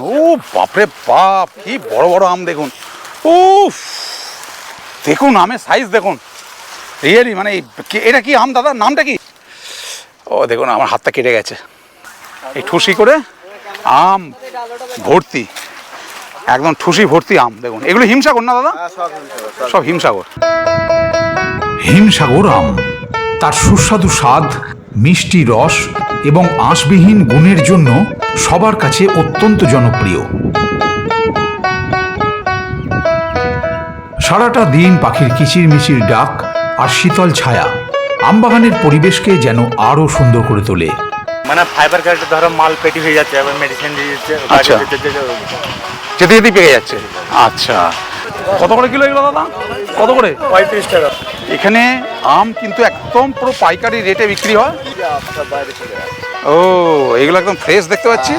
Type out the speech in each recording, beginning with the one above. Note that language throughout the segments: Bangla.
ও বাপরে বাপ, কি বড় বড় আম দেখুন। ও দেখুন আমের সাইজ দেখুন, রিয়েলি মানে এটা কি আম দাদা, নামটা কি? ও দেখুন আমার হাতটা কেটে গেছে। এই ঠুসি করে আম ভর্তি, একদম ঠুসি ভর্তি আম দেখুন। এগুলো হিমসাগর না দাদা? সব হিমসাগর। হিমসাগর আম তার সুস্বাদু স্বাদ, মিষ্টি রস এবং আঁশবিহীন গুণের জন্য সবার কাছে অত্যন্ত জনপ্রিয়। সারাটা দিন পাখির কিচিরমিচির ডাক আর শীতল ছায়া আমবাগানের পরিবেশকে যেন আরো সুন্দর করে তোলে। মানে ফাইবার কার্ডে ধরো মাল পেটি হয়ে যাচ্ছে, আবার মেডিসিন দিয়ে দিচ্ছে, আচ্ছা, যেতে যেতে পেয়ে যাচ্ছে। আচ্ছা, কত করে কিলো এগুলো দাদা? কত করে? 35 টাকা। এখানে আম কিন্তু একদম পুরো পাইকারি রেটে বিক্রি হয়। ও এগুলো একদম ফ্রেশ দেখতে পাচ্ছি।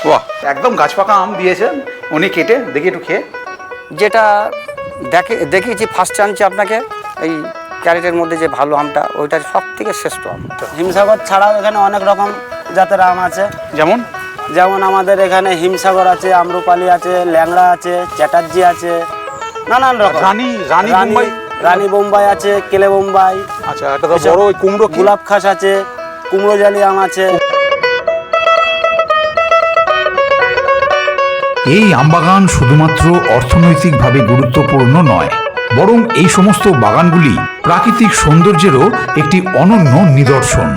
বাহ, একদম গাছ পাকা আম দিয়েছেন উনি কেটে। দেখি একটু খেয়ে। যেটা দেখিয়েছি ফার্স্ট আনছি আপনাকে, এই ক্যারেটের মধ্যে যে ভালো আমটা, ওইটার সব থেকে শ্রেষ্ঠ আম। হিমসাগর ছাড়াও এখানে অনেক রকম জাতের আম আছে। যেমন যেমন আমাদের এখানে হিমসাগর আছে, আম্রপালি আছে, ল্যাংড়া আছে, চ্যাটার্জি আছে, নানান রকম। রানী বোম্বাই আছে, কেলে বোম্বাই। আচ্ছা, একটা তো বড় ওই কুমড়ো, গোলাপ খাস আছে, কুমড়ো জালি আম আছে। এই আমবাগান শুধুমাত্র অর্থনৈতিকভাবে গুরুত্বপূর্ণ নয়, বরং এই সমস্ত বাগানগুলি প্রাকৃতিক সৌন্দর্যেরও একটি অনন্য নিদর্শন।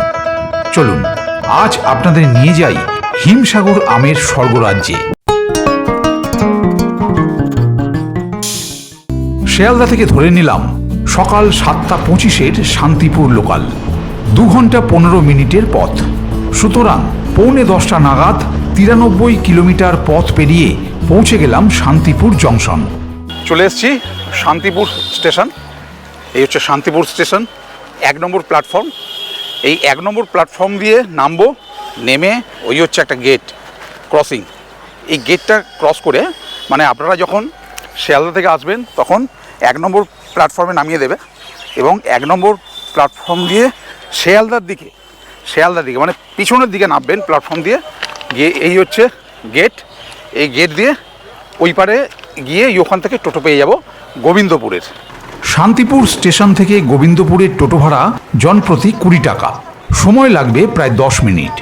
চলুন আজ আপনাদের নিয়ে যাই হিমসাগর আমের স্বর্গরাজ্যে। শিয়ালদা থেকে ধরে নিলাম সকাল 7:25 শান্তিপুর লোকাল, 2 ঘন্টা 15 মিনিটের পথ। সুতরাং 9:45 নাগাদ 93 কিলোমিটার পথ পেরিয়ে পৌঁছে গেলাম শান্তিপুর জংশন। চলে এসেছি শান্তিপুর স্টেশন। এই হচ্ছে শান্তিপুর স্টেশন, 1 নম্বর প্ল্যাটফর্ম। এই 1 নম্বর প্ল্যাটফর্ম দিয়ে নামবো, নেমে ওই হচ্ছে একটা গেট ক্রসিং। এই গেটটা ক্রস করে মানে আপনারা যখন শিয়ালদা থেকে আসবেন তখন 1 নম্বর প্ল্যাটফর্মে নামিয়ে দেবে, এবং 1 নম্বর প্ল্যাটফর্ম দিয়ে শিয়ালদার দিকে মানে পিছনের দিকে নামবেন প্ল্যাটফর্ম দিয়ে গিয়ে। এই হচ্ছে গেট, এই গেট দিয়ে ওই পারে গিয়ে ওখান থেকে টোটো পেয়ে যাব গোবিন্দপুরের। শান্তিপুর স্টেশন থেকে গোবিন্দপুরের টোটো ভাড়া জনপ্রতি 20 টাকা। সময় লাগবে প্রায় 10 মিনিট।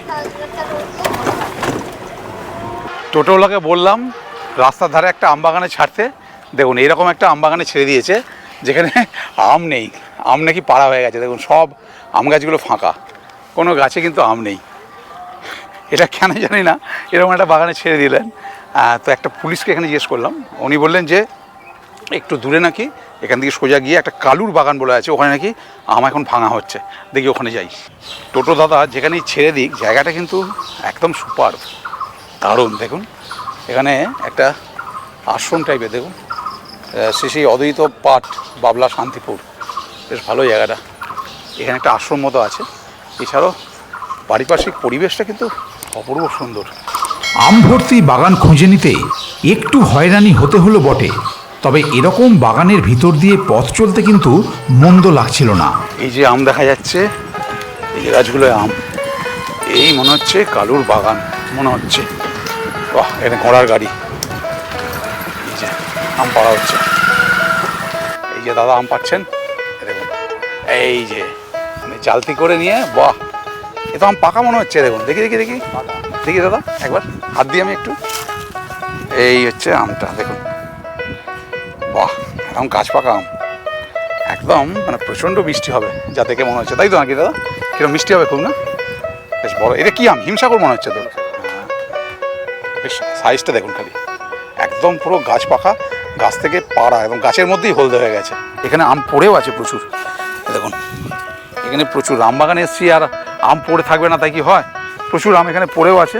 টোটোওয়ালাকে বললাম রাস্তার ধারে একটা আমবাগানে ছাড়তে। দেখুন এইরকম একটা আমবাগানে ছেড়ে দিয়েছে যেখানে আম নেই, আম নাকি পাড়া হয়ে গেছে। দেখুন সব আম গাছগুলো ফাঁকা, কোনো গাছে কিন্তু আম নেই। এটা কেন জানি না এরকম একটা বাগানে ছেড়ে দিলেন। তো একটা পুলিশকে এখানে জিজ্ঞেস করলাম, উনি বললেন যে একটু দূরে নাকি এখান থেকে সোজা গিয়ে একটা কালুর বাগান বলে আছে, ওখানে নাকি আম এখন ভাঙা হচ্ছে। দেখি ওখানে যাই। টোটো দাদা যেখানেই ছেড়ে দিক জায়গাটা কিন্তু একদম সুপার, দারুণ। দেখুন এখানে একটা আশ্রম টাইপের, দেখুন শ্রী অদ্বৈত পাঠ বাবলা শান্তিপুর, বেশ ভালো জায়গাটা। এখানে একটা আশ্রম মতো আছে। এছাড়াও পারিপার্শ্বিক পরিবেশটা কিন্তু অপূর্ব সুন্দর। আম ভর্তি বাগান খুঁজে নিতে একটু হয়রানি হতে হলো বটে, তবে এরকম বাগানের ভিতর দিয়ে পথ চলতে কিন্তু মন্দ লাগছিল না। এই যে আম দেখা যাচ্ছে, এই যে গাছগুলোয় আম, এই মনে হচ্ছে কালুর বাগান মনে হচ্ছে। বাহ, এখানে ঘোড়ার গাড়ি, এই যে আম পাড়া হচ্ছে। এই যে দাদা আম পাচ্ছেন, দেখুন এই যে মানে চালতি করে নিয়ে। বাহ, এ তো আম পাকা মনে হচ্ছে। দেখুন দেখি দেখি দেখি দেখি দাদা একবার হাত দিয়ে আমি একটু। এই হচ্ছে আমটা দেখুন, বাহ একদম গাছ পাকা আম, একদম মানে প্রচণ্ড মিষ্টি হবে যা দেখে মনে হচ্ছে, তাই তো নাকি দাদা? কিরকম মিষ্টি হবে খুব না? বেশ বড়। এটা কি আম? হিমসাগর মনে হচ্ছে তো। বেশ সাইজটা দেখুন খালি, একদম পুরো গাছ পাকা, গাছ থেকে পাড়া, এবং গাছের মধ্যেই হলদে হয়ে গেছে। এখানে আম পড়েও আছে প্রচুর। দেখুন এখানে প্রচুর আম বাগানে এসেছি আর আম পড়ে থাকবে না তাই কি হয়? প্রচুর আম এখানে পড়েও আছে।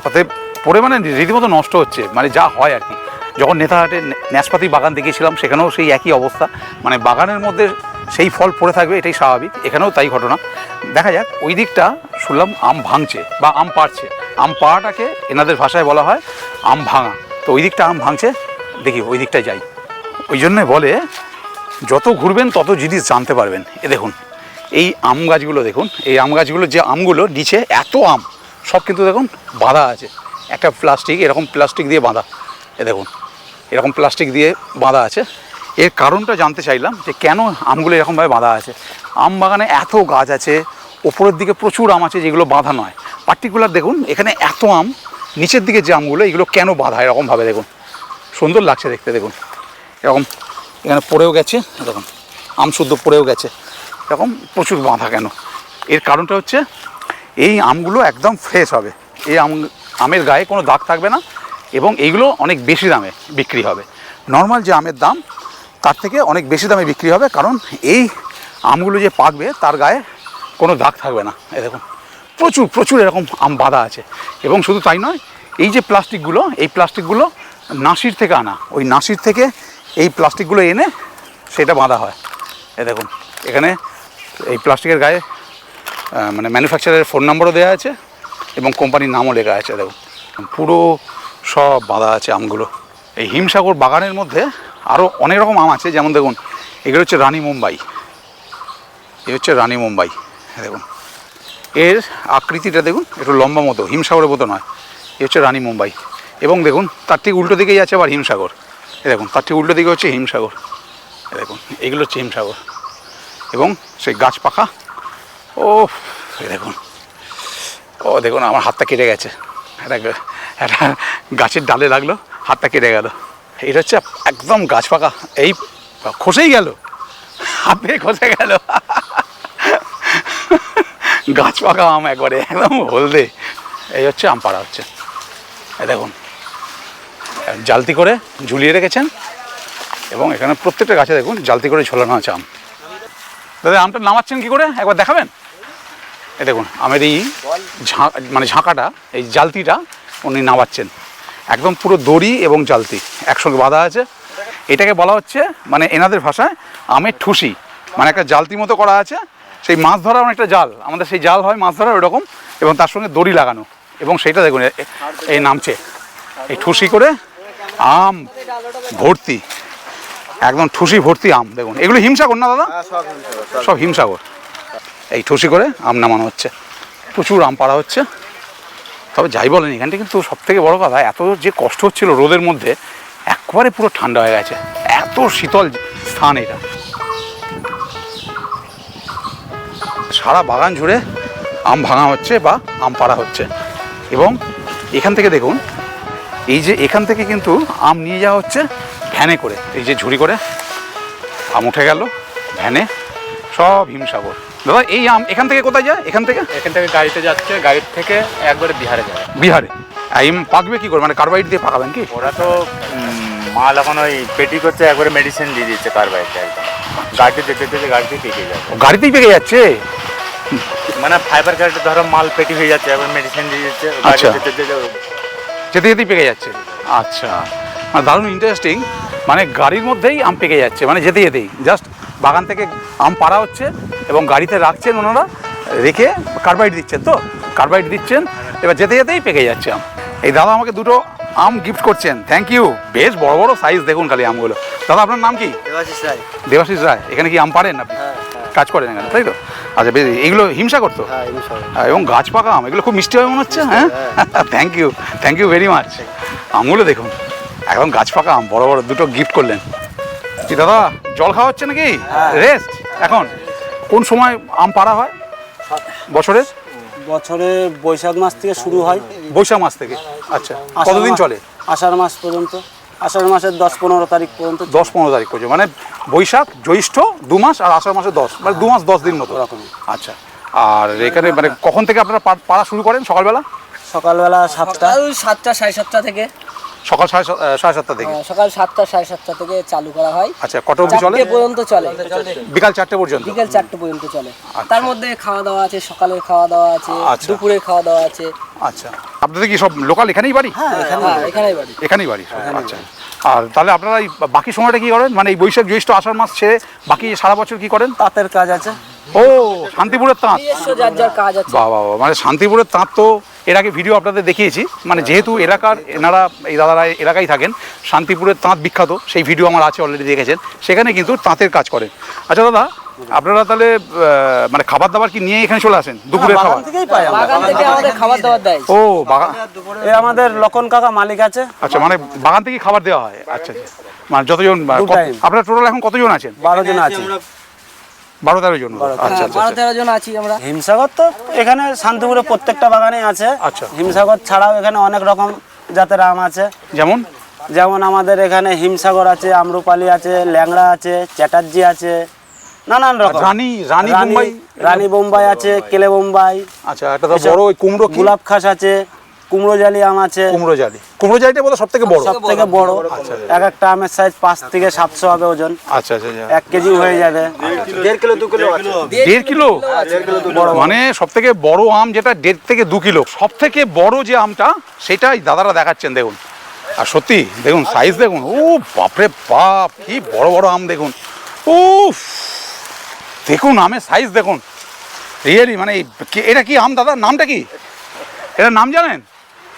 অতএব পড়ে মানে রীতিমতো নষ্ট হচ্ছে, মানে যা হয় আর কি। যখন নেতাহাটে ন্যাশপাতি বাগান দেখেছিলাম সেখানেও সেই একই অবস্থা, মানে বাগানের মধ্যে সেই ফল পড়ে থাকবে, এটাই স্বাভাবিক। এখানেও তাই ঘটনা। দেখা যাক, ওই দিকটা শুনলাম আম ভাঙছে বা আম পাড়ছে। আম পাড়াটাকে এনাদের ভাষায় বলা হয় আম ভাঙা। তো ওই দিকটা আম ভাঙছে, দেখি ওই দিকটায় যাই। ওই জন্যে বলে যত ঘুরবেন তত জিনিস জানতে পারবেন। এ দেখুন এই আম গাছগুলো দেখুন, এই আম গাছগুলো যে আমগুলো নিচে এত আম সব কিন্তু দেখুন বাঁধা আছে, একটা প্লাস্টিক, এরকম প্লাস্টিক দিয়ে বাঁধা, এ দেখুন এরকম প্লাস্টিক দিয়ে বাঁধা আছে। এর কারণটা জানতে চাইলাম যে কেন আমগুলো এরকমভাবে বাঁধা আছে। আম বাগানে এত গাছ আছে, ওপরের দিকে প্রচুর আম আছে যেগুলো বাঁধা নয়। পার্টিকুলার দেখুন এখানে এত আম, নিচের দিকে যে আমগুলো এগুলো কেন বাঁধা এরকমভাবে দেখুন, সুন্দর লাগছে দেখতে। দেখুন এরকম এখানে পড়েও গেছে, দেখুন আম শুদ্ধ পড়েও গেছে, এরকম প্রচুর বাঁধা কেন? এর কারণটা হচ্ছে এই আমগুলো একদম ফ্রেশ হবে, এই আমের গায়ে কোনো দাগ থাকবে না এবং এইগুলো অনেক বেশি দামে বিক্রি হবে। নর্মাল যে আমের দাম তার থেকে অনেক বেশি দামে বিক্রি হবে, কারণ এই আমগুলো যে পাকবে তার গায়ে কোনো দাগ থাকবে না। এই দেখুন প্রচুর প্রচুর এরকম আম বাঁধা আছে। এবং শুধু তাই নয়, এই যে প্লাস্টিকগুলো, এই প্লাস্টিকগুলো নাসির থেকে আনা, ওই নাসির থেকে এই প্লাস্টিকগুলো এনে সেটা বাঁধা হয়। এই দেখুন এখানে এই প্লাস্টিকের গায়ে মানে ম্যানুফ্যাকচারের ফোন নম্বরও দেওয়া আছে এবং কোম্পানির নামও লেখা আছে। দেখুন পুরো সব বাঁধা আছে আমগুলো। এই হিমসাগর বাগানের মধ্যে আরও অনেক রকম আম আছে, যেমন দেখুন এগুলো হচ্ছে রানী মুম্বাই, এই হচ্ছে রানী মুম্বাই। দেখুন এর আকৃতিটা দেখুন একটু লম্বা মতো, হিমসাগরের মতো নয়, এ হচ্ছে রানী মুম্বাই। এবং দেখুন তার ঠিক উল্টো দিকেই আছে আবার হিমসাগর। এ দেখুন তার ঠিক উল্টো দিকে হচ্ছে হিমসাগর। এ দেখুন এগুলো হচ্ছে হিমসাগর এবং সেই গাছ পাখা। ও দেখুন, ও দেখুন আমার হাতটা কেটে গেছে, একটা গাছের ডালে লাগলো, হাতটা কেটে গেল। এটা হচ্ছে একদম গাছ পাকা, এই খসেই গেল, হাতে খসে গেল। গাছ পাকা আম একবারে একদম হলদে। এই হচ্ছে আম পাড়া হচ্ছে। এই দেখুন জালতি করে ঝুলিয়ে রেখেছেন এবং এখানে প্রত্যেকটা গাছে দেখুন জালতি করে ঝোলানো আছে আম। দাদা আমটা নামাচ্ছেন কী করে একবার দেখাবেন? এই দেখুন আমের এই মানে ঝাঁকাটা, এই জালতিটা উনি নামাচ্ছেন, একদম পুরো দড়ি এবং জালতি একসঙ্গে বাঁধা আছে। এটাকে বলা হচ্ছে মানে এনাদের ভাষায় আমের ঠুসি, মানে একটা জালতি মতো করা আছে, সেই মাছ ধরার অনেকটা জাল, আমাদের সেই জাল হয় মাছ ধরার ওরকম, এবং তার সঙ্গে দড়ি লাগানো, এবং সেইটা দেখুন এই নামছে, এই ঠুসি করে আম ভর্তি, একদম ঠুসি ভর্তি আম। দেখুন এগুলো হিমসাগর না দাদা? সব হিমসাগর। এই ঠুসি করে আম নামানো হচ্ছে, প্রচুর আম পাড়া হচ্ছে। তবে যাই বলেন এখানটা কিন্তু সবথেকে বড় কথা, এত যে কষ্ট হচ্ছিল রোদের মধ্যে, একবারে পুরো ঠান্ডা হয়ে গেছে, এত শীতল স্থান এটা। সারা বাগান জুড়ে আম ভাঙা হচ্ছে বা আম পাড়া হচ্ছে। এবং এখান থেকে দেখুন, এই যে এখান থেকে কিন্তু আম নিয়ে যাওয়া হচ্ছে ভ্যানে করে, এই যে ঝুড়ি করে আম উঠে গেল ভ্যানে, সব হিমসাগর। দাদা এই আম এখান থেকে কোথায় যায়? এখান থেকে গাড়িতে যাচ্ছে, গাড়ির থেকে একবারে বিহারে যাবে। বিহারে। আম পাকবে কি করে, মানে কার্বাইড দিয়ে পাকাবেন কি? ওরা তো মাল এখন ওই পেটি করছে, একবারে মেডিসিন দিয়ে দিচ্ছে কার্বাইডটা, একদম গাড়িতে যেতে যেতে গাড়িতে পেকে যাবে। গাড়িতেই পেকে যাচ্ছে, মানে ফাইবার কার্ডে ধরো মাল পেটি হয়ে যাচ্ছে, একবার মেডিসিন দিয়ে দিচ্ছে, আচ্ছা। যেতে যেতে যেতে যেতেই পেকে যাচ্ছে। আচ্ছা, মানে দারুণ ইন্টারেস্টিং, মানে গাড়ির মধ্যেই আম পেকে যাচ্ছে, মানে যেতে যেতেই জাস্ট বাগান থেকে আম পাড়া হচ্ছে এবং গাড়িতে রাখছেন ওনারা, রেখে কার্বাইড দিচ্ছেন, তো কার্বাইড দিচ্ছেন, এবার যেতে যেতেই পেকে যাচ্ছে আম। এই দাদা আমাকে দুটো আম গিফট করছেন, থ্যাংক ইউ। বেশ বড় বড় সাইজ দেখুন খালি আমগুলো। দাদা আপনার নাম কি? দেবাশিস রায়। দেবাশিস রায়। এখানে কি আম পাড়েন আপনি? কাজ করেন এখানে, তাই তো? আচ্ছা বেশ, এইগুলো হিমসাগর তো? এবং গাছ পাকা আম, এগুলো খুব মিষ্টি হবে মনে হচ্ছে। হ্যাঁ, থ্যাংক ইউ ভেরি মাচ। আমগুলো দেখুন একদম গাছ পাকা আম, বড় বড় দুটো গিফট করলেন। কি দাদা জল খাওয়া হচ্ছে নাকি? রেস্ট এখন? কোন সময় আম পাড়া হয় বছরের? বছরে বৈশাখ মাস থেকে শুরু হয়, বৈশাখ মাস থেকে। আচ্ছা, কতদিন চলে? আষাঢ় মাস পর্যন্ত, আষাঢ় মাসের 10-15 তারিখ পর্যন্ত। 10-15 তারিখ পর্যন্ত, মানে বৈশাখ জ্যৈষ্ঠ 2 মাস আর আষাঢ় মাসে 10, মানে 2 মাস 10 দিন মতো ওরকম। আচ্ছা, আর এখানে মানে কখন থেকে আপনারা পাড়া শুরু করেন? সকালবেলা? সকালবেলা 7টা, 7টা 7:30 থেকে, সকাল 7:30 থেকে। সকাল 7টা 7:30 থেকে চালু করা হয়। আচ্ছা, কটা অবধি চলে? 4টে পর্যন্ত চলে, বিকাল 4টে পর্যন্ত। বিকেল 4টে পর্যন্ত চলে। তার মধ্যে খাওয়া দাওয়া আছে, সকালের খাওয়া দাওয়া আছে, আচ্ছা। দুপুরের খাওয়া দাওয়া আছে। আচ্ছা, আপনাদের কি সব লোকাল এখানেই বাড়ি? হ্যাঁ, এখানেই বাড়ি। এখানেই বাড়ি। আচ্ছা, আর তাহলে আপনারা এই বাকি সময়টা কি করেন, মানে এই বৈশাখ জ্যৈষ্ঠ আষাঢ় মাস ছেড়ে বাকি সারা বছর কি করেন? তাঁতের কাজ আছে। ও, শান্তিপুরের তাঁত। নিজস্ব যার যার কাজ আছে। বাহ বাহ, মানে শান্তিপুরের তাঁত তো এর আগে ভিডিও আপনাদের দেখিয়েছি, মানে যেহেতু এলাকার এনারা এই দাদারা এলাকায় থাকেন, শান্তিপুরের তাঁত বিখ্যাত, সেই ভিডিও আমার আছে অলরেডি দেখেছেন, সেখানে কিন্তু তাঁতের কাজ করেন। আচ্ছা দাদা, আপনারা তাহলে মানে খাবার দাবার কি নিয়ে এখানে চলে আসেন দুপুরের খাবার? বাগান থেকেই পাই আমরা। বাগান থেকে আমাদের খাবার দাবার দেয়। ও বাগান, এই আমাদের লক্ষণ কাকা মালিক আছে, আচ্ছা মানে বাগান থেকে খাবার দেওয়া হয়। আচ্ছা আচ্ছা, মানে যতজন দু time। আপনারা টোটাল এখন কতজন আছেন? 12 জন আছে। 12-13 জন। আচ্ছা আচ্ছা 12-13 জন আছি আমরা। হিমসাগর তো এখানে শান্তিপুরে প্রত্যেকটা বাগানে আছে। আচ্ছা। হিমসাগর ছাড়াও এখানে অনেক রকম জাতের আম আছে। যেমন যেমন আমাদের এখানে হিমসাগর আছে, আম্রপালি আছে, ল্যাংড়া আছে, চ্যাটার্জি আছে, নানান রকম। রানী বোম্বাই। রানী বোম্বাই আছে, কেলে বোম্বাই, আচ্ছা, একটা তো বড় ওই কুমড়ো কি? গোলাপ খাস আছে, কুমড়ো জালি আম আছে। কুমড়ো জালিটা বোধহয় সব থেকে বড়। সব থেকে বড়। এক একটা আমের সাইজ 5 থেকে 700 হবে ওজন। আচ্ছা আচ্ছা আচ্ছা। 1 কেজি হয়ে যাবে। 1.5 কিলো 2 কিলো আছে। 1.5 কিলো? মানে সব থেকে বড় আম যেটা 1.5 থেকে 2 কিলো, সব থেকে বড় যে আমটা সেটাই দাদারা দেখাচ্ছেন দেখুন। আর সত্যি দেখুন সাইজ দেখুন, ও বাপরে বাপ, কি বড় বড় আম দেখুন। ও দেখুন আমের সাইজ দেখুন, রিয়েলি মানে এটা কি আম দাদা, নামটা কি? এটার নাম জানেন?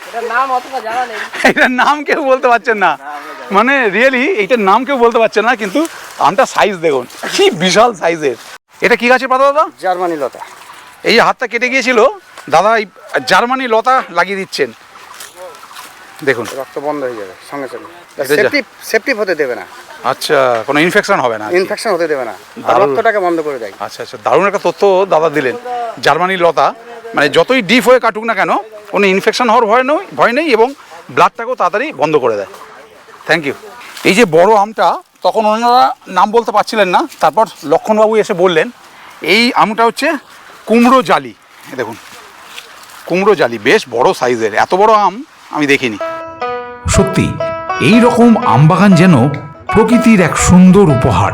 এটার নাম অতটা জানা নেই। এটার নাম কেউ বলতে পারছেন না, মানে রিয়েলি এইটার নাম কেউ বলতে পারছেন না, কিন্তু আমটা সাইজ দেখুন কি বিশাল সাইজের। এটা কি গাছের পাতা দাদা? জার্মানি লতা। এই হাতটা কেটে গিয়েছিল, দাদা এই জার্মানি লতা লাগিয়ে দিচ্ছেন দেখুন। রক্ত বন্ধ হয়ে যাবে সঙ্গে সঙ্গে। এটা সেপটিভ হতে দেবে না, আচ্ছা, কোনো ইনফেকশন হবে না? ইনফেকশন হতে দেবে না, দারুণ। রক্তটাকে বন্ধ করে দেয়। আচ্ছা আচ্ছা, দারুণ একটা তথ্য দাদা দিলেন। জার্মানি লতা মানে যতই ডিপ হয়ে কাটুক না কেন কোনো ইনফেকশন হওয়ার ভয় নেই এবং ব্লাডটাকেও তাড়াতাড়ি বন্ধ করে দেয়। Thank you. এই যে বড় আমটা, তখন ওনারা নাম বলতে পারছিলেন না, তারপর লক্ষণবাবু এসে বললেন এই আমটা হচ্ছে কুমড়ো জালি। দেখুন কুমড়ো জালি, বেশ বড় সাইজের, এত বড় আম আমি দেখিনি। সত্যি এই রকম আমবাগান যেন প্রকৃতির এক সুন্দর উপহার।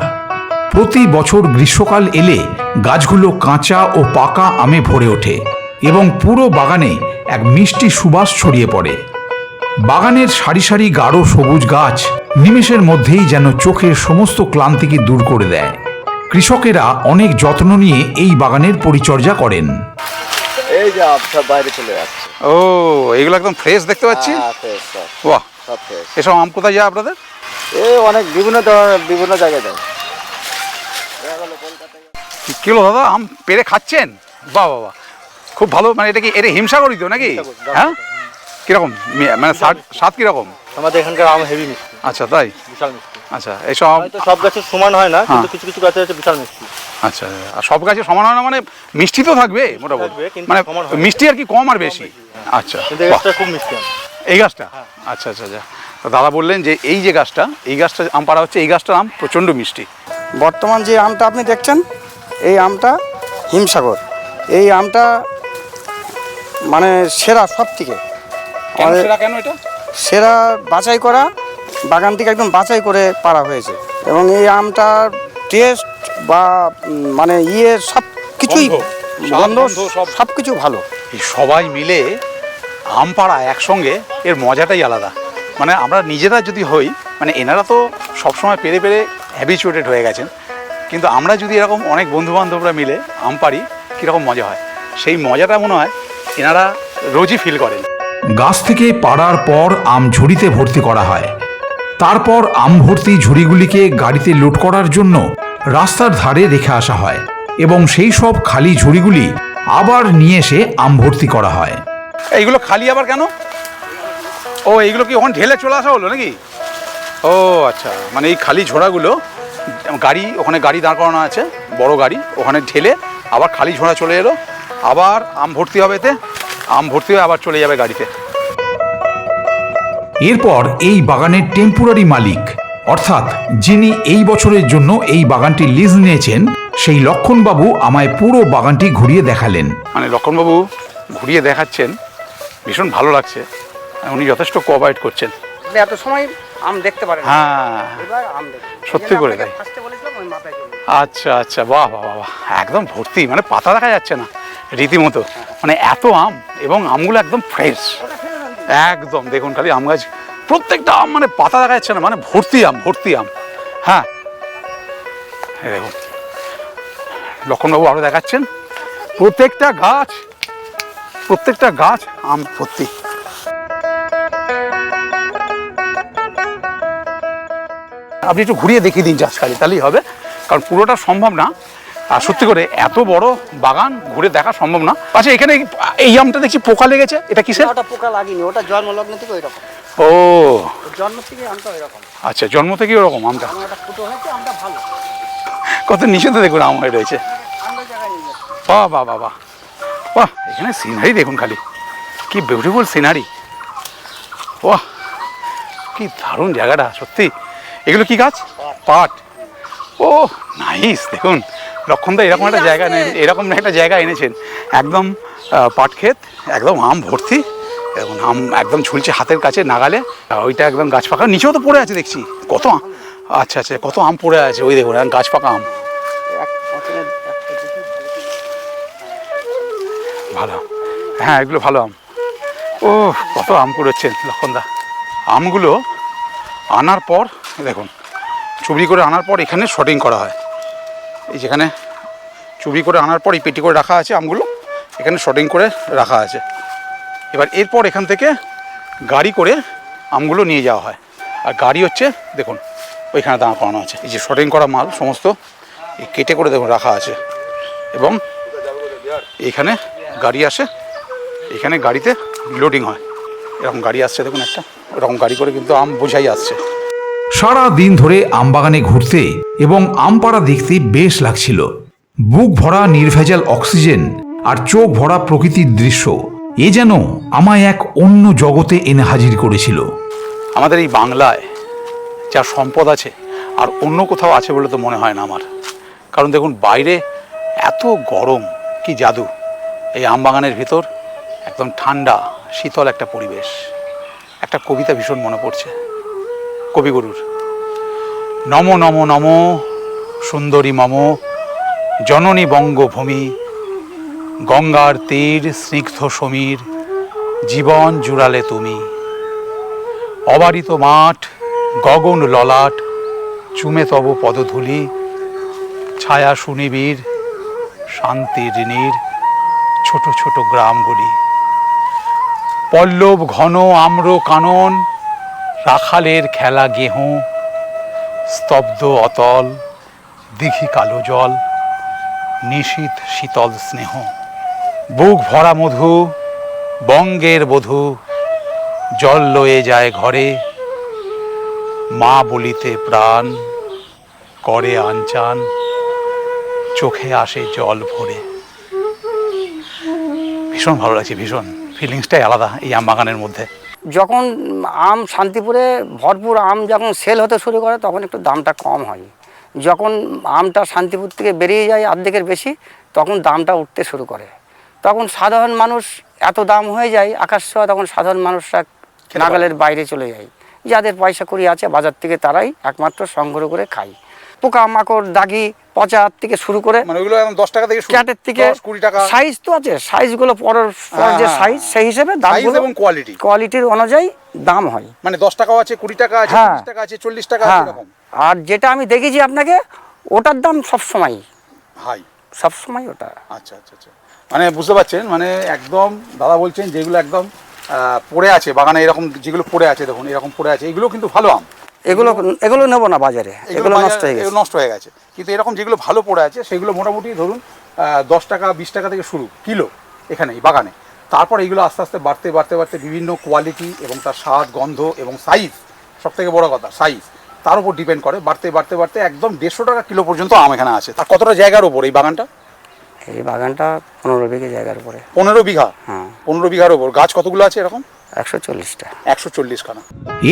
প্রতি বছর গ্রীষ্মকাল এলে গাছগুলো কাঁচা ও পাকা আমে ভরে ওঠে এবং পুরো বাগানে এক মিষ্টি সুবাস ছড়িয়ে পড়ে। বাগানের সারি সারি গাঢ় সবুজ গাছ নিমেষের মধ্যেই যেন চোখের সমস্ত ক্লান্তিকে দূর করে দেয়। কৃষকেরা অনেক যত্ন নিয়ে এই বাগানের পরিচর্যা করেন। এই যে সব বাইরে চলে যাচ্ছে। ও এগুলো একদম ফ্রেশ দেখতে পাচ্ছি। ফ্রেশ সব, বাহ, সব ফ্রেশ। এসব আম কোথায় যায় আপনাদের? এই অনেক বিভিন্ন ধরনের বিভিন্ন জায়গায় দেয়। কিলো দাদা আম পেরে খাচ্ছেন? বাহ বাহ বাহ, খুব ভালো। মানে এটা কি, এটা হিমসাগরই তো নাকি? হ্যাঁ, কিরকম মানে স্বাদ কিরকম? আমাদের এখানকার আম হেভি মিষ্টি, আচ্ছা তাই? বিশাল মিষ্টি। আচ্ছা, এইসব আম হয়তো সব গাছের সমান হয় না, কিন্তু কিছু কিছু গাছে হচ্ছে বিশাল মিষ্টি। আচ্ছা, আর সব গাছে সমান হয় না মানে মিষ্টি তো থাকবে মোটামুটি, থাকবে, কিন্তু মানে সমান হবে। মিষ্টি আর কি কম আর বেশি। আচ্ছা, কিন্তু এই বাহ, গাছটা খুব মিষ্টি আম। এই গাছটা? আচ্ছা আচ্ছা আচ্ছা। তো দাদা বললেন যে এই যে গাছটা, এই গাছটা আম পাড়া হচ্ছে, এই গাছটার আম প্রচণ্ড মিষ্টি। বর্তমান যে আমটা আপনি দেখছেন, এই আমটা হিমসাগর। এই আমটা মানে সেরা, সব থেকে কেন এটা? সেরা বাছাই করা, বাগান থেকে একদম বাছাই করে পাড়া হয়েছে। এবং এই আমটার টেস্ট বা মানে সব কিছুই, গন্ধ সব কিছু ভালো। এই সবাই মিলে আম পাড়া একসঙ্গে, এর মজাটাই আলাদা। মানে আমরা নিজেরা যদি হই, মানে এনারা তো সবসময় পেরে পেরে হ্যাবিচুয়েটেড হয়ে গেছেন, কিন্তু আমরা যদি এরকম অনেক বন্ধুবান্ধবরা মিলে আম পাড়ি, কীরকম মজা হয়, সেই মজাটা মনে হয় এনারা রোজই ফিল করেন। গাছ থেকে পাড়ার পর আম ঝুড়িতে ভর্তি করা হয়। তারপর আম ভর্তি ঝুড়িগুলিকে গাড়িতে লোড করার জন্য রাস্তার ধারে রেখে আসা হয় এবং সেই সব খালি ঝুড়িগুলি আবার নিয়ে এসে আম ভর্তি করা হয়। এইগুলো খালি আবার কেন? ও এইগুলো কি ওখানে ঢেলে চলে আসা হলো নাকি? ও আচ্ছা, মানে এই খালি ঝোড়াগুলো গাড়ি, ওখানে গাড়ি দাঁড় করানো আছে, বড় গাড়ি, ওখানে ঢেলে আবার খালি ঝোড়া চলে এলো, আবার আম ভর্তি হবে, এতে আম ভর্তি হয়ে আবার চলে যাবে গাড়িতে। এরপর এই বাগানের টেম্পোরারি মালিক, অর্থাৎ যিনি এই বছরের জন্য এই বাগানটি লিজ নিয়েছেন, সেই লক্ষণবাবু আমায় পুরো বাগানটি ঘুরিয়ে দেখালেন। মানে লক্ষণবাবু ঘুরিয়ে দেখাচ্ছেন, ভীষণ ভালো লাগছে, উনি যথেষ্ট কোঅপারেট করছেন। এত সময় আম দেখতে পারেন। হ্যাঁ, এবার আম দেখুন। সত্যি করে তাই। ফার্স্টে বলেছিলাম ওই মাথায় চলে। আচ্ছা আচ্ছা, বাহ বাহ বাহ, একদম ভর্তি, মানে পাতা দেখা যাচ্ছে না রীতিমতো, মানে এত আম, এবং আমগুলো একদম ফ্রেশ একদম। দেখুন খালি আম গাছ, প্রত্যেকটা আম মানে পাতা দেখা যাচ্ছে না, মানে ভর্তি আম, ভর্তি আম। হ্যাঁ, এই দেখুন লক্ষণবাবু আরও দেখাচ্ছেন, প্রত্যেকটা গাছ আম ভর্তি। আপনি একটু ঘুরিয়ে দেখিয়ে দিন জাস্ট খালি, তাহলেই হবে, কারণ পুরোটা সম্ভব না। আর সত্যি করে এত বড় বাগান ঘুরে দেখা সম্ভব না। আচ্ছা এখানে এই আমটা দেখছি পোকা লেগেছে, এটা কিসের? ওটা পোকা লাগেনি, ওটা জন্মলগ্ন থেকে ওই রকম। ও জন্ম থেকে আমটা ওই রকম। আচ্ছা, জন্ম থেকে ওরকম আমটা। ওটা ফুটো হয়েছে, আমটা ভালো। কত নিচে তো দেখুন আম হয়ে রয়েছে। আমরা জায়গায় নিয়ে যাচ্ছি। বাহ বাহ বাহ বাহ বাহ, এখানে সিনারি দেখুন খালি, কি বিউটিফুল সিনারি। বাহ, কি দারুণ জায়গাটা সত্যি। এগুলো কি গাছ? পাট। ও নাইস, দেখুন লক্ষণদা এরকম একটা জায়গা এরকম একটা জায়গা এনেছেন, একদম পাট ক্ষেত, একদম আম ভর্তি, এবং আম একদম ঝুলছে হাতের কাছে নাগালে। ওইটা একদম গাছ পাকা, নিচেও তো পড়ে আছে দেখছি কত আম। আচ্ছা আচ্ছা, কত আম পড়ে আছে ওই দেখুন, গাছ পাকা আম। ভালো, হ্যাঁ এগুলো ভালো আম। ও কত আম কুড়োচ্ছেন লক্ষণদা। আমগুলো আনার পর দেখুন, চুবড়ি করে আনার পর এখানে শর্টিং করা হয়। এই যেখানে চুবড়ি করে আনার পর এই পেটি করে রাখা আছে আমগুলো, এখানে শর্টিং করে রাখা আছে। এবার এরপর এখান থেকে গাড়ি করে আমগুলো নিয়ে যাওয়া হয়। আর গাড়ি হচ্ছে দেখুন ওইখানে দাঁড় করানো আছে। এই যে শর্টিং করা মাল সমস্ত এই কেটে করে দেখুন রাখা আছে, এবং এইখানে গাড়ি আসে, এখানে গাড়িতে লোডিং হয়। এরকম গাড়ি আসছে দেখুন একটা, এরকম গাড়ি করে কিন্তু আম বোঝাই আসছে। সারা দিন ধরে আমবাগানে ঘুরতে এবং আম পাড়া দেখতে বেশ লাগছিল। বুক ভরা নির্ভেজাল অক্সিজেন আর চোখ ভরা প্রকৃতির দৃশ্য, এ যেন আমায় এক অন্য জগতে এনে হাজির করেছিল। আমাদের এই বাংলায় যা সম্পদ আছে আর অন্য কোথাও আছে বলে তো মনে হয় না আমার। কারণ দেখুন বাইরে এত গরম, কি জাদু, এই আমবাগানের ভিতর একদম ঠান্ডা শীতল একটা পরিবেশ। একটা কবিতা ভীষণ মনে পড়ছে কবিগুরুর, নম নম নম সুন্দরী মম জননী বঙ্গভূমি, গঙ্গার তীর স্নিগ্ধ সমীর, জীবন জুড়ালে তুমি, অবারিত মাঠ গগন ললাট, চুমে তব পদধূলি, ছায়া সুনিবিড় শান্তির নীর, ছোট ছোট গ্রামগুলি, পল্লব ঘন আম্র কানন, রাখালের খেলা গেহু, স্তব্ধ অতল দিঘি কালো জল, নিশীথ শীতল স্নেহ, বুক ভরা মধু বঙ্গের বধূ, জল লয়ে যায় ঘরে, মা বলিতে প্রাণ করে আনচান, চোখে আসে জল ভরে। ভীষণ ভালো লাগছে, ভীষণ ফিলিংসটাই আলাদা এই আম বাগানের মধ্যে। যখন আম শান্তিপুরে ভরপুর আম যখন সেল হতে শুরু করে তখন একটু দামটা কম হয়। যখন আমটা শান্তিপুর থেকে বেরিয়ে যায় অর্ধেকের বেশি, তখন দামটা উঠতে শুরু করে। তখন সাধারণ মানুষ এত দাম হয়ে যায় আকাশ ছোঁয়া, তখন সাধারণ মানুষরা নাগালের বাইরে চলে যায়। যাদের পয়সা কড়ি আছে বাজার থেকে তারাই একমাত্র সংগ্রহ করে খায়। পোকা মাকড় দাগি পচা থেকে শুরু করে মানে ওইগুলো এখন 10 টাকা থেকে শুরু, ক্যাটের থেকে 10-20 টাকা সাইজ তো আছে, সাইজগুলো পরের যে সাইজ সেই হিসেবে দামগুলো এবং কোয়ালিটির অনুযায়ী দাম হয়। মানে 10 টাকাও আছে, 20 টাকা আছে, হ্যাঁ। 30 টাকা আছে, 40 টাকা আছে, হ্যাঁ, এরকম আর যেটা আমি দেখেছি আপনাকে ওটার দাম সবসময় হাই। সবসময় ওটা। আচ্ছা আচ্ছা আচ্ছা, মানে বুঝতে পারছেন, মানে একদম দাদা বলছেন যেগুলো একদম পড়ে আছে বাগানে, এরকম যেগুলো পড়ে আছে দেখুন এরকম পড়ে আছে, এগুলো কিন্তু ভালো আম। এগুলো নেবো না বাজারে, এগুলো নষ্ট হয়ে গেছে। নষ্ট হয়ে গেছে, কিন্তু এরকম যেগুলো ভালো পড়ে আছে সেগুলো মোটামুটি ধরুন 10 টাকা 20 টাকা থেকে শুরু কিলো এখানে এই বাগানে। তারপর এইগুলো আস্তে আস্তে বাড়তে বাড়তে বাড়তে বিভিন্ন কোয়ালিটি এবং তার স্বাদ গন্ধ এবং সাইজ, সব থেকে বড় কথা সাইজ, তার উপর ডিপেন্ড করে। বাড়তে বাড়তে বাড়তে একদম 150 টাকা কিলো পর্যন্ত আম এখানে আছে। আর কতটা জায়গার উপর এই বাগানটা? এই বাগানটা 15 বিঘা জায়গার উপরে। 15 বিঘা? হ্যাঁ, 15 বিঘার উপর। গাছ কতগুলো আছে এরকম? 140টা। 140 খানা।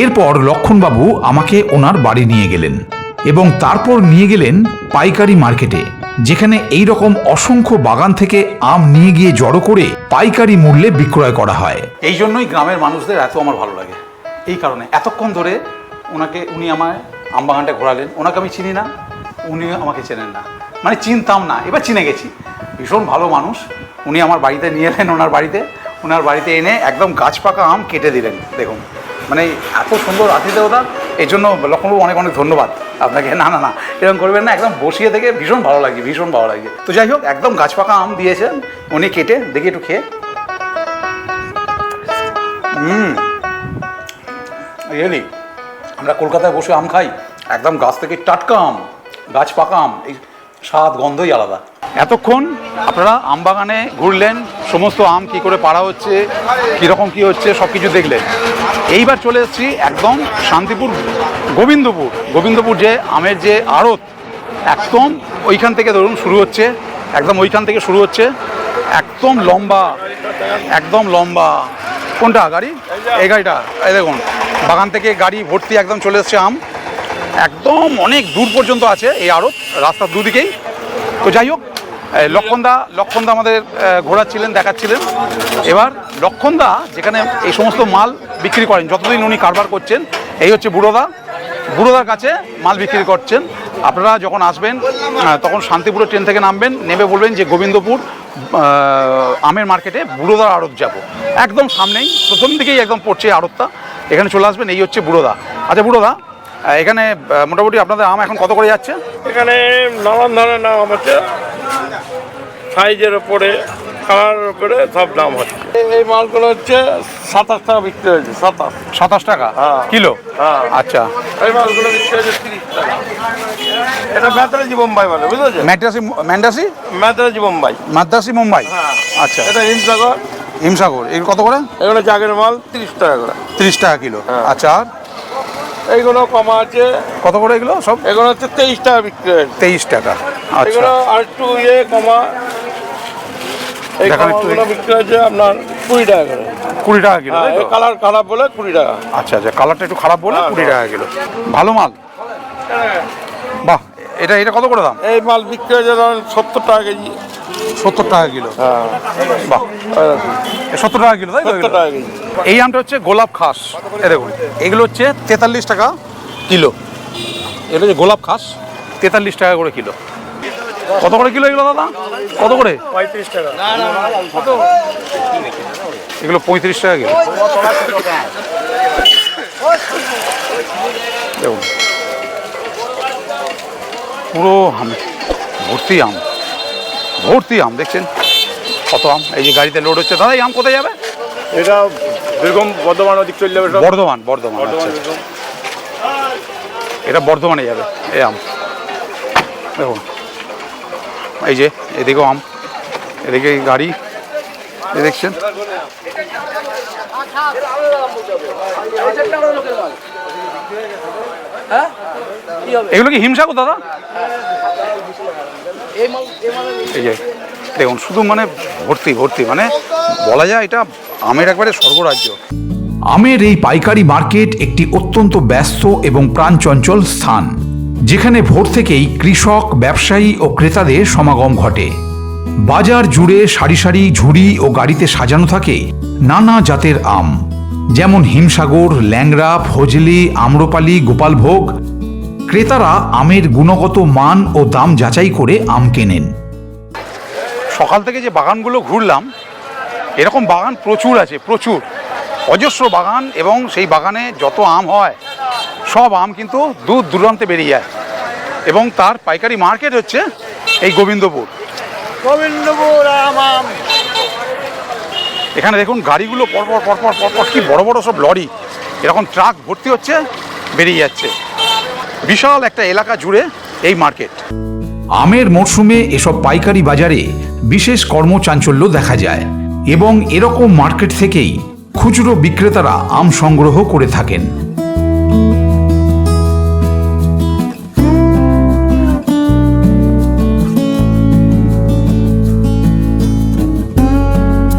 এরপর লক্ষণবাবু আমাকে ওনার বাড়ি নিয়ে গেলেন এবং তারপর নিয়ে গেলেন পাইকারি মার্কেটে, যেখানে এই রকম অসংখ্য বাগান থেকে আম নিয়ে গিয়ে জড়ো করে পাইকারি মূল্যে বিক্রয় করা হয়। এই জন্যই গ্রামের মানুষদের এত আমার ভালো লাগে, এই কারণে। এতক্ষণ ধরে উনি আমায় আমবাগানটা ঘোরালেন। ওনাকে আমি চিনি না, উনি আমাকে চেনেন না, মানে চিনতাম না, এবার চিনে গেছি। ভীষণ ভালো মানুষ। উনি আমার বাড়িতে নিয়ে এলেন, ওনার বাড়িতে এনে একদম গাছ পাকা আম কেটে দিলেন। দেখুন মানে এত সুন্দর আতিথেয়তা, এই জন্য লক্ষণবাবু অনেক অনেক ধন্যবাদ আপনাকে। না না না, এরকম করবেন না, একদম বসিয়ে থেকে ভীষণ ভালো লাগে, ভীষণ ভালো লাগে। তো যাই হোক, একদম গাছ পাকা আম দিয়েছেন উনি কেটে, দেখি একটু খেয়ে। রিয়েলি আমরা কলকাতায় বসে আম খাই, একদম গাছ থেকে টাটকা আম, গাছ পাকা আম, এই স্বাদ গন্ধই আলাদা। এতক্ষণ আপনারা আম বাগানে ঘুরলেন, সমস্ত আম কি করে পাড়া হচ্ছে, কীরকম কি হচ্ছে সব কিছু দেখলেন। এইবার চলে এসেছি একদম শান্তিপুর গোবিন্দপুর যে আমের যে আড়ত, একদম ওইখান থেকে ধরুন শুরু হচ্ছে, একদম ওইখান থেকে শুরু হচ্ছে, একদম লম্বা। কোনটা গাড়ি? এই গাড়িটা, এই দেখুন বাগান থেকে গাড়ি ভর্তি একদম চলে এসছে আম, একদম অনেক দূর পর্যন্ত আছে এই আড়ত, রাস্তার দুদিকেই। তো যাই হোক, লক্ষণদা আমাদের ঘোরাচ্ছিলেন, দেখাচ্ছিলেন। এবার লক্ষণদা যেখানে এই সমস্ত মাল বিক্রি করেন, যতদিন উনি কারবার করছেন, এই হচ্ছে বুড়োদার কাছে মাল বিক্রি করছেন। আপনারা যখন আসবেন তখন শান্তিপুরের ট্রেন থেকে নামবেন, নেমে বলবেন যে গোবিন্দপুর আমের মার্কেটে বুড়োদার আড়ত যাব। একদম সামনেই প্রথম দিকেই একদম পড়ছে আড়তটা, এখানে চলে আসবেন। এই হচ্ছে বুড়োদা। আচ্ছা বুড়োদা, এখানে মোটামুটি আপনাদের আম এখন কত করে যাচ্ছে? এখানে নানান ধরনের নাম আছে, সাইজের ওপরে, কালারের ওপরে সব দাম হচ্ছে। এই মালগুলো হচ্ছে 27 টাকা বিক্রি হয়েছে। 27 টাকা কিলো? আচ্ছা, এই মালগুলো বিক্রি হয়েছে 30 টাকা। এটা ম্যাদ্রাসি বোম্বাই বলে, বুঝেছো? মাদ্রাসি মুম্বাই। আচ্ছা, এটা হিমসাগর। এগুলো কত করে? এগুলো জাগের মাল 30 টাকা করে। 30 টাকা কিলো। আচ্ছা, আর এইগুলো কমা আছে। কত করে এগুলো সব? এগুলো হচ্ছে 23 টাকা বিক্রি হয়েছে। 23 টাকা। আচ্ছা, এগুলো আর একটু কমা, এই কমাগুলো বিক্রি হয়েছে আপনার 20 টাকা করে। 20 টাকা কিলো। কালার খারাপ বলে 20 টাকা। আচ্ছা, কালারটা একটু খারাপ বলে 20 টাকা কিলো। ভালো মাল, বাহ। এটা কত করে দাম? এই মাল বিক্রি হয়েছে ধরেন 70 টাকা কেজি। 70 টাকা কিলো। বাহ, 70 টাকা কিলো, তাই তো? 70 টাকা কেজি। এই আমটা হচ্ছে গোলাপ খাস। দেখুন, এগুলো হচ্ছে 43 টাকা কিলো। এটা হচ্ছে গোলাপ খাস, 43 টাকা করে কিলো। কত করে কিলো এগুলো দাদা? কত করে? 35 টাকা। এগুলো 35 টাকা কিলো। দেখুন পুরো ভর্তি আম দেখছেন, কত আম। এই যে গাড়িতে লোড হচ্ছে। দাদা এই আম কোথায় যাবে? এটা বীরভূম বর্ধমান ওদিক চলে যাবে। বর্ধমান। আচ্ছা, এটা বর্ধমানে যাবে এই আম। দেখুন এই যে এদিকেও আম, এদিকে গাড়ি, এই দেখছেন। এগুলো কি হিমসাগর দাদা? এই যে দেখুন, শুধু মানে ভর্তি, মানে বলা যায় এটা আমের একবারে স্বর্গরাজ্য। আমের এই পাইকারি মার্কেট একটি অত্যন্ত ব্যস্ত এবং প্রাণচঞ্চল স্থান, যেখানে ভোর থেকেই কৃষক, ব্যবসায়ী ও ক্রেতাদের সমাগম ঘটে। বাজার জুড়ে সারি সারি ঝুড়ি ও গাড়িতে সাজানো থাকে নানা জাতের আম, যেমন হিমসাগর, ল্যাংড়া, ফজলি, আম্রপালি, গোপালভোগ। ক্রেতারা আমের গুণগত মান ও দাম যাচাই করে আম কেনেন। সকাল থেকে যে বাগানগুলো ঘুরলাম, এরকম বাগান প্রচুর আছে, অজস্র বাগান, এবং সেই বাগানে যত আম হয় সব আম কিন্তু দূর দূরান্তে বেরিয়ে যায়, এবং তার পাইকারি মার্কেট হচ্ছে এই গোবিন্দপুর। এখানে দেখুন গাড়িগুলো পরপর কি বড় সব লরি, এরকম ট্রাক ভর্তি হচ্ছে, বেরিয়ে যাচ্ছে। বিশাল একটা এলাকা জুড়ে এই মার্কেট। আমের মরশুমে এসব পাইকারি বাজারে বিশেষ কর্মচাঞ্চল্য দেখা যায়, এবং এরকম মার্কেট থেকেই খুচরো বিক্রেতারা আম সংগ্রহ করে থাকেন।